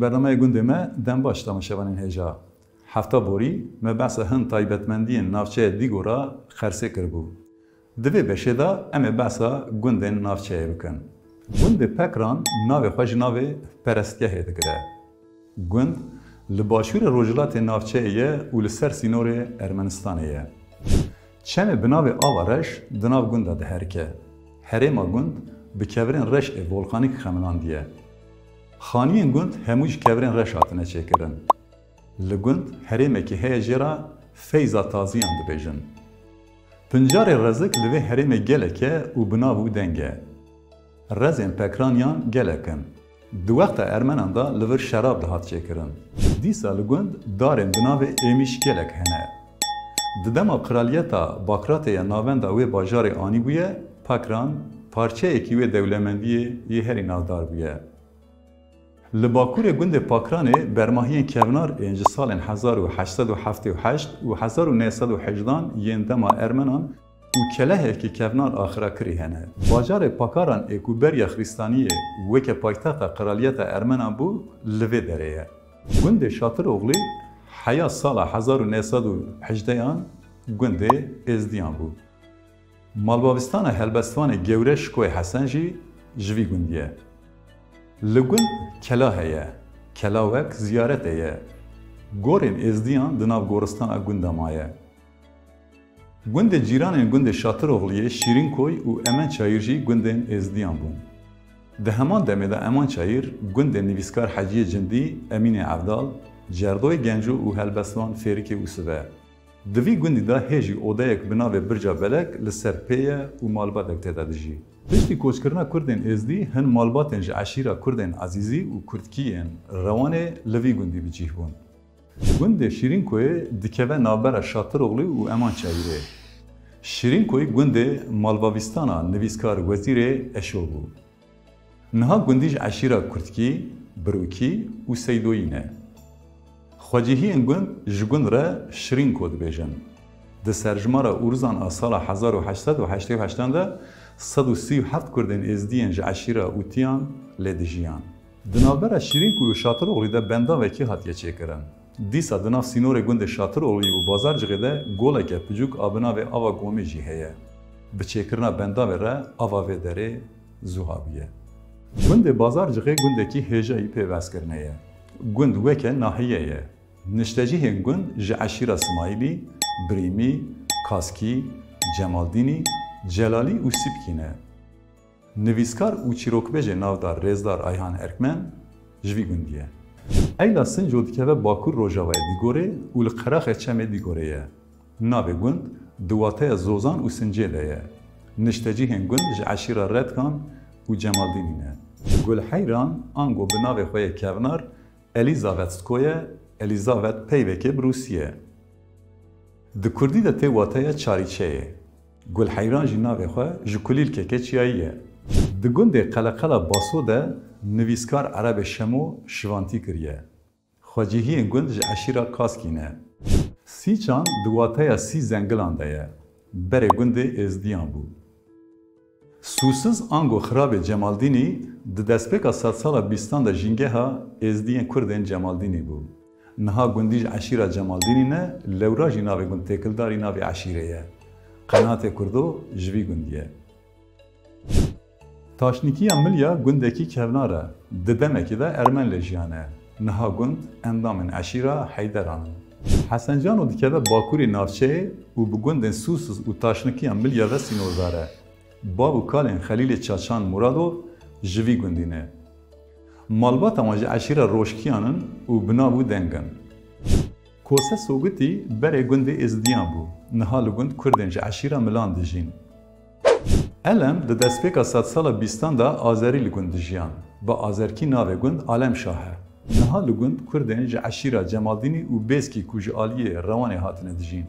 برنامه گنده ما دم باش تماشاوانین هجا. هفته بوری مبعث هند تایبەتمەندی ناوچه دیگورا خرسه کربو. دوی بشه دا ام بحثا گنده ناوچه بکن. گنده پکران ناو خوش ناو پرستگاه دگره. گند لباشور روجلات ناوچه یه و لسر سینور ارمنستانه یه. چمه بناو آوارش دناو گنده ده هرکه. هرما گند به کورین رش ولکانیک خمناندیه. خانیین گند هموش کورین رش هاتنه چکرن. لگند هرما که هیجرا فیضا تازیان دبیجن. پنجار رزق لوی هرما گلکه و بناو دنگه. رزین پکرانیان گلکن. دو وقت ارمنان دا لور شراب دهات چکرن. دیسا لگند دارن بناو ایمیش گلک هنه. ددما قرالیتا باکرات یا ناوند اوی باجار آنی بویه پکران پارچه اکی وی دولمندی یه هری نادار بویه. لباکور گند پاکرانه برماهی کونار انج سال 1878 و 1918 یندما ارمنان و کلاه که کونار آخرا کری هنه. باجار پاکاران اکوبریا خریستانیه وک پایتخت قرالیت ارمنان بو لوی دره. گند شاطر اوغلی حیا سال 1918 گند ازدیان بو. مالباوستان هلبستان گورش کوی حسنجی جوی گندیه. لگند کلاه هیه. کلاوک زیارت هیه. گورین ازدیان دناو گورستان گندمایه. گند جیران گند شاطر اوغلیه شیرین کوی و امان چایرجی گندن ازدیان بون. ده همان دمه ده امان چایر گند نویسکار حجی جندی امین عبدال جردوی گنجو و هلبستان فریکی اوسوه. دوی گندی دا هیجی اودایک بناوه برجا بلک لسر پیه و مالباتک تدادجی. پشتی کوچکرنا کردن ازدی هن مالباتن جا عشیرا کردن عزیزی و کردکیین روانه لوی گندی بجیه بون. گند شیرین کوی دکوه نابرا شاطر اوغلی و امان چایره. شیرین کوی گند مالباویستانا نویسکار وزیر اشو بو. نها گندیج عشیرا کردکی، بروکی و سیدویینه. خواجهی گند جگند را شیرین کود بیجن. ده سرجمارا اورزان سال 1888 ده 137 کردن ازدیان جا عشیرا اوتیان لدجیان. دنابرا شیرین کوی شاطر اوغلی ده بندا وکی هاتیه چکرن. دیسا دناف سینور گند شاطر اوغلی و بازار جغیده گوله که پجوک آبنا و آوا گومی جی هیه. بچکرنا بندا و را آوا و داره زوهابیه. گند بازار جغی گنده کی هجایی پیوست کرنه یه. گند وکه ناحیه یه. نشتجی هن گند جا عشیرا اسماعیلی، بریمی، کاسکی، جمالدینی، جلالی و سیبکینه. نویسکار و چیروکبجه ناودار رزدار ایهان ارکمن جوی گندیه. ایلا سنجو دکوه باکور روژاوه دیگوره و لقراخ چمه دیگوره یه. ناوه گند دواته زوزان و سنجه ده. نشتجی هن گند جا عشیرا ردکان و جمالدینینه. گل حیران آنگو به ناوه خواه کونار الیزاوتسکویه الیزاوت پیوکه بروسیه. ده کردی ده تی واته چاریچه یه. گل حیران جی ناوه خواه جکلیل که چیاییه. ده گنده قلقلا باسو ده نویسکار عرب شمو شوانتی کریه. خواجهی گند جا عشیرا کاسکینه. سی چان دواته سی زنگلان ده یه. بره گنده ازدیان بو. سوسز آنگو خراب جمالدینی ده دستپیکا 100 سالا بیستان ده جنگه ها ازدیان کردن جمالدینی بو. نها گندیج عشیرا جمالدینی نه لوراجی ناوی گند تکلداری ناوی عشیره یه. قنات کردو جوی گندیه. تاشنیکی ملیا گندکی کوناره. ددمکی ده ارمن لجیانه. نها گند اندامن عشیرا حیدران. حسن جان و دکه باکوری نافچه و بگندن سوسز و تاشنیکی ملیا و سینوزاره. بابو کالن خلیل چاچان مرادو جوی گندینه. مالبات اماج عشیرا روشکیانن و بنابو دنگن. کوسه سوگتی بره گند ازدیان بو. نهال گند کردنج عشیرا ملان دجین. علم ده دستپیکا 100 سالا بیستان دا آذری لگند دجیان. با آذرکی ناوه گند عالم شاهه. نهال گند کردنج عشیرا جمالدینی و بیسکی کوج آلیه روانه هاتنه دجین.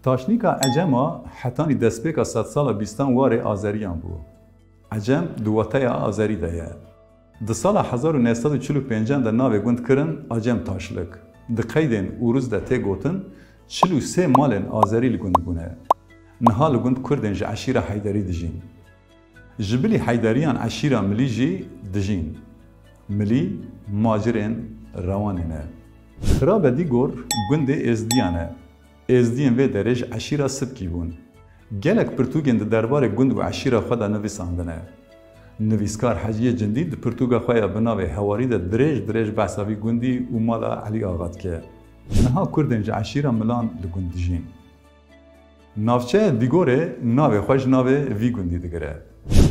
تاشنیکا عجما حتانی دستپیکا 100 سالا بیستان واره آذریان بو. عجم دواتای آذری ده. ده سال 1945 ده ناوه گند کرن عجم تاشلک. ده قیدن اوروز ده تی گوتن 43 مالن آذری لگند بونه. نها لگند کردن جا عشیرا حیدری دجین. جبلی حیدریان عشیرا ملی جی دجین. ملی ماجرین روانینه. خرابه دیگور گنده ازدیانه. ازدیان و درج عشیره سبکی بون. گلک پرتوگین دربار گند و عشیره خدا نویساندنه. نویسکار حجیه جندی د پرتوگا خواه بناوه هواری ده درج بحثاوی گندی و مالا علی آغاد که. نها کردنج عشیره ملان لگندجین. نافچه دیگوره ناوه خوش ناوه وی گندی دگره.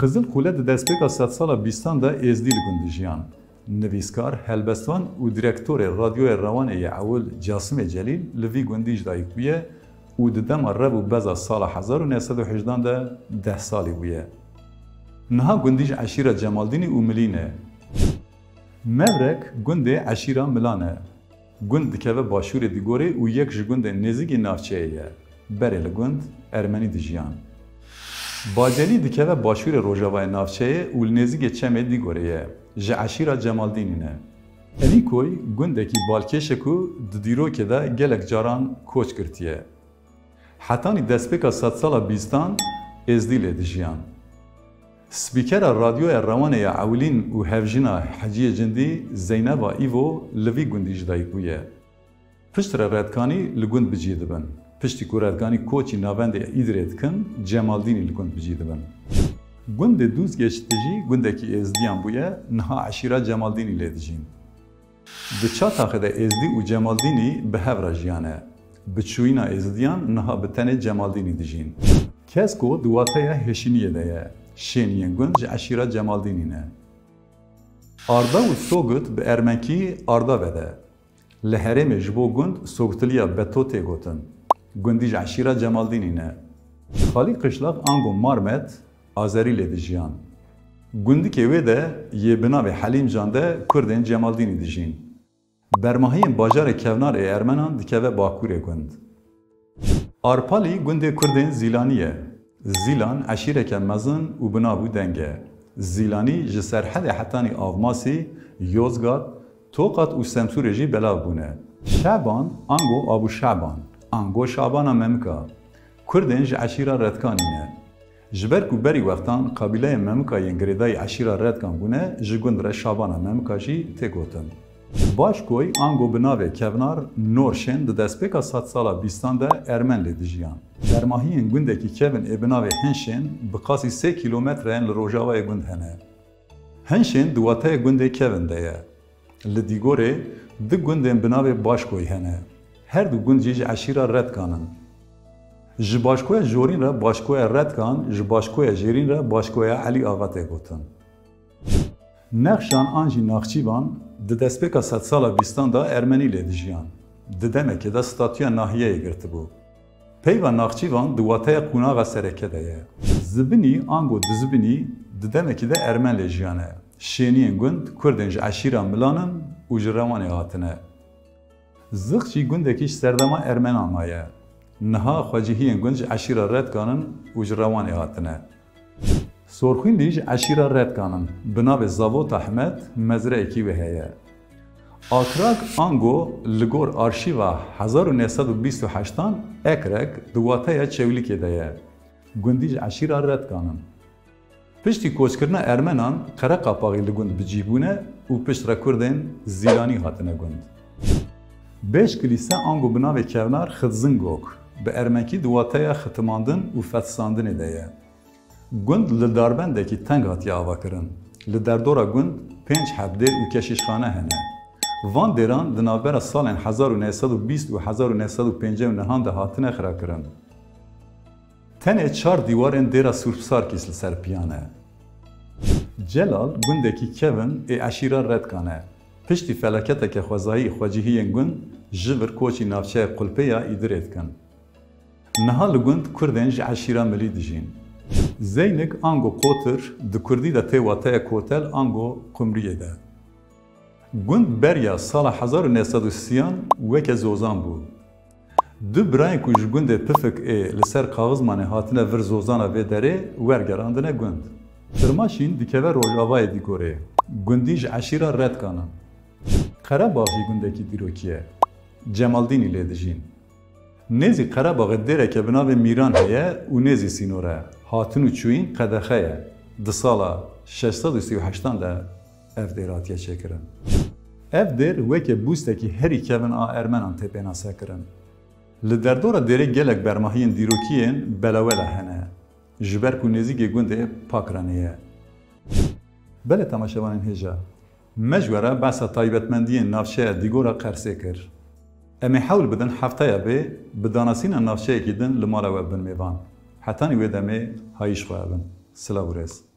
قزل خوله ده دستپیکا 100 سالا بیستان ده ازدی لگندجیان. نویسکار هلبستان و دیرکتور رادیو روانه اول جاسم جلیل لوی گندیج دایک بیه و ددم رب و بزا سال 1918 ده 10 سالی بیه. نها گندیج عشیره جمالدینی و ملینه. مورک گنده عشیره ملانه. گند دکوه باشور دیگوره و یک جگند نزیگی نافچه ایه. بره لگند ارمنی دیجیان. باجلی دکوه باشور روژاوای نافچه و نزیگی چمه دیگوره ایه. جه عشیره جمالدینینه. الی کوی گندکی بالکشه کو دیرو که ده گلک جاران کوچ کرتیه. حتانی دستپیکا 100 سالا بیستان ازدیل دیجیان. سپیکر رادیو روانه اولین و هفجینا حجیه جندی زینب ایو لوی گندیج دایکویه. پشت ردکانی لگند بجید بن. پشتی کو ردکانی کوچی ناوند ایدرید کن جمالدینی لگند بجید بن. گند دوز گشتجی گندکی ازدیان بویه نها عشیره جمالدینی لیدجین. بچا تاخده ازدی و جمالدینی به هفره جیانه. بچوینا ازدیان نها بتنه جمالدینی دیجین. کس کو دواته هشینیه دیه. شینین گند عشیره جمالدینینه. آردا و سوگت به ارمنکی آردا بده. لحرم جبو گند سوگتلیا بتوته گوتن. گندیج عشیره جمالدینینه. خالی قشلاق آنگو مارمت آذری لیدجیان. گندی که ویده یه بناوی حلیم جانده کردین جمالدینی دیجین. برماهین باجار کونار ارمنان دکوه باکوره گند. آرپالی گنده کردین زیلانیه. زیلان عشیره که مزن و بنابو دنگه. زیلانی جسرحد حتانی آوماسی، یوزگاد، توقات و سمسور جی بلاو بونه. شعبان آنگو آبو شعبان. آنگو شعبان ممکا. کردین ج عشیره ردکانینه. جبر کو بری وقتان قبیله ممکا ینگریدای عشیره ردکان بونه جگند را شعبان ممکا جی تگوتن. باش کوی آنگو بناوه کونار نورشن ده دستپیکا 100 سالا بیستان ده ارمن لیدجیان. در ماهین گندکی کون بناوه هنشن بقاسی 3 کیلومترین لروژاوه گند هنه. هنشن دواته گنده کون ده. لدیگوره ده گنده بناوه باش کوی هنه. هر دو گند جیج عشیره رد کانن. جباشکوی جورین را باشکوی رد کان، جباشکوی جیرین را باشکوی علی آغاته گوتن. نقشان آنجی ناخچیوان ده دستپیکا 100 سالا بیستان دا ارمنی لیدجیان. ده دمکی دا ستاتویا ناحیه گرت بو. پیوان ناخچیوان دواتای قوناغا سرکه ده. زبنی آنگو دزبنی ده دمکی دا ارمن لیجیانه. شینین گند کردنج عشیره ملانن و جروانی هاتنه. زخچی گندکیش سردما ارمن آمایه. نها خواجهین گنج عشیره رد کانن و جروانی هاتنه. سرخوین دیج عشیره رد کانن. بناب زاوت احمد مزرعه کی وهیه. آکراک آنگو لگور آرشیوا 1928 اکرک دواتای چولی که دیه. گندیج عشیره رد کانن. پشتی کوچکرنا ارمنان قره قاپاقی لگند بجیبونه و پشت را کردین زیلانی هاتنه گند. 5 کلیسه آنگو بناوه کونار خدزنگوک. به ارمنکی دواتای ختماندن و فتساندن دیه. گند لداربندکی تنگ هاتی آوا کرن. لدردورا گند 5 حبدیر و کشیشخانه هنه. وان دیران دنابرا سالن 1920 و 1950 نهان ده هاتنه خرا کرن. تنه 4 دیوارن دیرا سرپسار کیسل سر پیانه. جلال گندکی کون ای عشیره رد کانه. پشتی فلاکت که خوزایی خواجهی گند جبر کوچی نافچه قلپه یا ایدرید کن. نها لگند کردنج عشیره ملی دجین. زینک آنگو قوتر ده کردی ده تیواتای کوتل آنگو قمریه ده. گند بریا سال 1930 وکه زوزان بود. دو براین کج گند پفک لسر کاغذمانه هاتنه ور زوزانا و داره ورگراندنه گند. ترماشین دیکوه روژاوای دیگوره. گندیج عشیره رد کانن. قرهباغی گندکی دیروکیه. جمالدینی لیدجین. نزی قرهباغ دیره که بناو میران هیه و نزی سینوره. هاتنو چوین قدخه ده سالا 638 ده ev dêr hatiye çêkirin. Ev dêr weke bûstekî herî kevin a Ermenan tê pêna sekirin. Li derdora dêrê gelek bermahiyên dîrokiyên belewela hene. Ji ber ku nêzîkê gundê pakiranî ye. Belê temaşevanên hêja, me ji were behsa taybetmendiyên navçeya dîgora Qersê kir. Em ê hewl bidin heftaya bê bi danasîna navçeyekî din li mala we bin mêvan. Hetanî wê demê hayîş xwe bin. Silav û rêz.